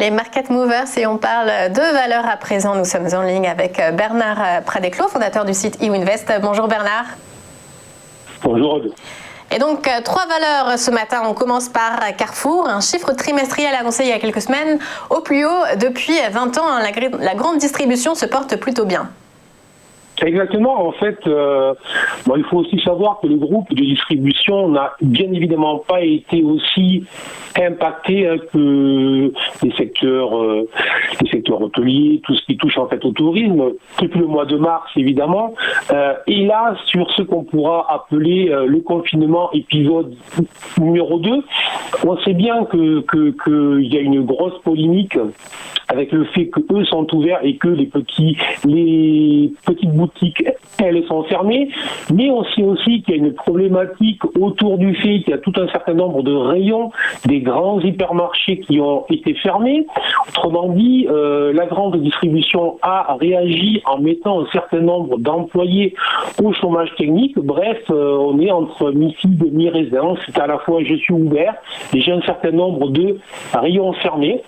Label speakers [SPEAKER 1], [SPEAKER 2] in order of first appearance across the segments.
[SPEAKER 1] les market movers et on parle de valeurs à présent. Nous sommes en ligne avec Bernard Pradeclos, fondateur du site eWinvest. Bonjour Bernard.
[SPEAKER 2] Bonjour.
[SPEAKER 1] Et donc, 3 valeurs ce matin. On commence par Carrefour, un chiffre trimestriel annoncé il y a quelques semaines au plus haut depuis 20 ans. La grande distribution se porte plutôt bien.
[SPEAKER 2] Exactement. En fait, il faut aussi savoir que le groupe de distribution n'a bien évidemment pas été aussi impacté que les secteurs hôteliers, tout ce qui touche en fait au tourisme, depuis le mois de mars évidemment. Et là, sur ce qu'on pourra appeler le confinement épisode numéro 2, on sait bien qu'il y a une grosse polémique avec le fait que eux sont ouverts et que les petites boutiques, elles sont fermées. Mais on sait aussi qu'il y a une problématique autour du fait qu'il y a tout un certain nombre de rayons des grands hypermarchés qui ont été fermés. Autrement dit, la grande distribution a réagi en mettant un certain nombre d'employés au chômage technique. Bref, on est entre mi-figue et mi-raisin. C'est à la fois je suis ouvert et j'ai un certain nombre de rayons fermés.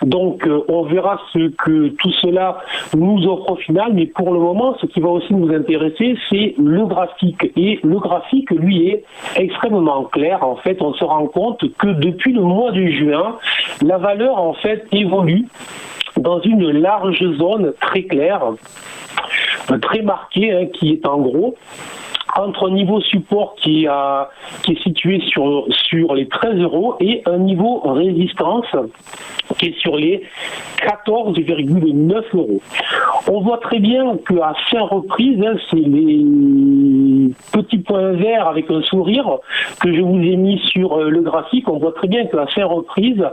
[SPEAKER 2] Donc on verra ce que tout cela nous offre au final, mais pour le moment, ce qui va aussi nous intéresser, c'est le graphique. Et le graphique, lui, est extrêmement clair. En fait, on se rend compte que depuis le mois de juin, la valeur, en fait, évolue dans une large zone très claire, très marquée, qui est en gros entre un niveau support qui est situé sur les 13 € et un niveau résistance qui est sur les 14,9 €. On voit très bien qu'à 5 reprises, c'est les petits points verts avec un sourire que je vous ai mis sur le graphique. On voit très bien qu'à 5 reprises,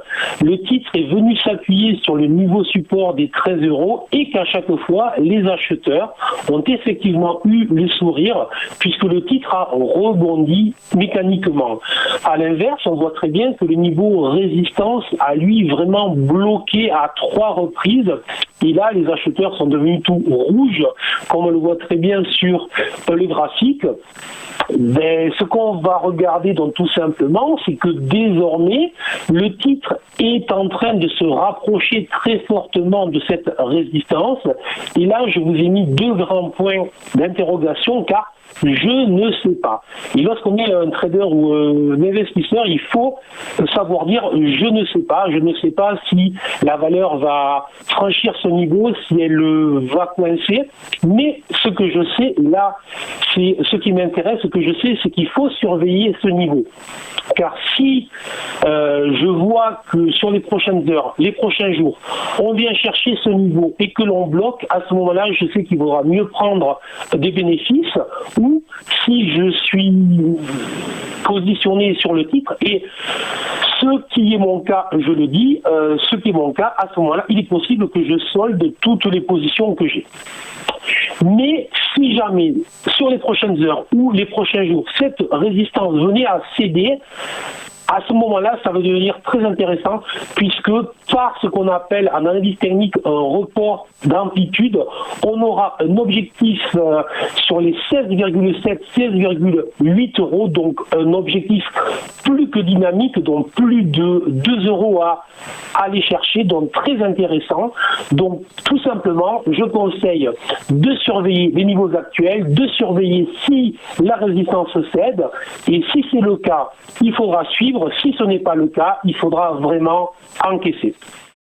[SPEAKER 2] le titre est venu s'appuyer sur le niveau support des 13 € et qu'à chaque fois, les acheteurs ont effectivement eu le sourire puisque le titre a rebondi mécaniquement. À l'inverse, on voit très bien que le niveau résistance a lui vraiment bloqué à 3 reprises. Et là, les acheteurs sont devenus tout rouges, comme on le voit très bien sur le graphique. Mais ce qu'on va regarder donc tout simplement, c'est que désormais, le titre est en train de se rapprocher très fortement de cette résistance. Et là, je vous ai mis 2 grands points d'interrogation, car je ne sais pas. Et lorsqu'on est un trader ou un investisseur, il faut savoir dire je ne sais pas. Je ne sais pas si la valeur va franchir ce niveau, si elle va coincer. Mais ce que je sais, là, c'est ce qui m'intéresse, ce que je sais, c'est qu'il faut surveiller ce niveau. Car si je vois que sur les prochaines heures, les prochains jours, on vient chercher ce niveau et que l'on bloque, à ce moment-là, je sais qu'il vaudra mieux prendre des bénéfices, ou si je suis positionné sur le titre, et ce qui est mon cas, je le dis, ce qui est mon cas, à ce moment-là, il est possible que je solde toutes les positions que j'ai. Mais si jamais, sur les prochaines heures ou les prochains jours, cette résistance venait à céder, à ce moment-là, ça va devenir très intéressant puisque par ce qu'on appelle en analyse technique un report d'amplitude, on aura un objectif sur les 16,7, 16,8 €, donc un objectif plus que dynamique, donc plus de 2 € à aller chercher, donc très intéressant. Donc tout simplement, je conseille de surveiller les niveaux actuels, de surveiller si la résistance cède, et si c'est le cas, il faudra suivre. Si ce n'est pas le cas, il faudra vraiment encaisser.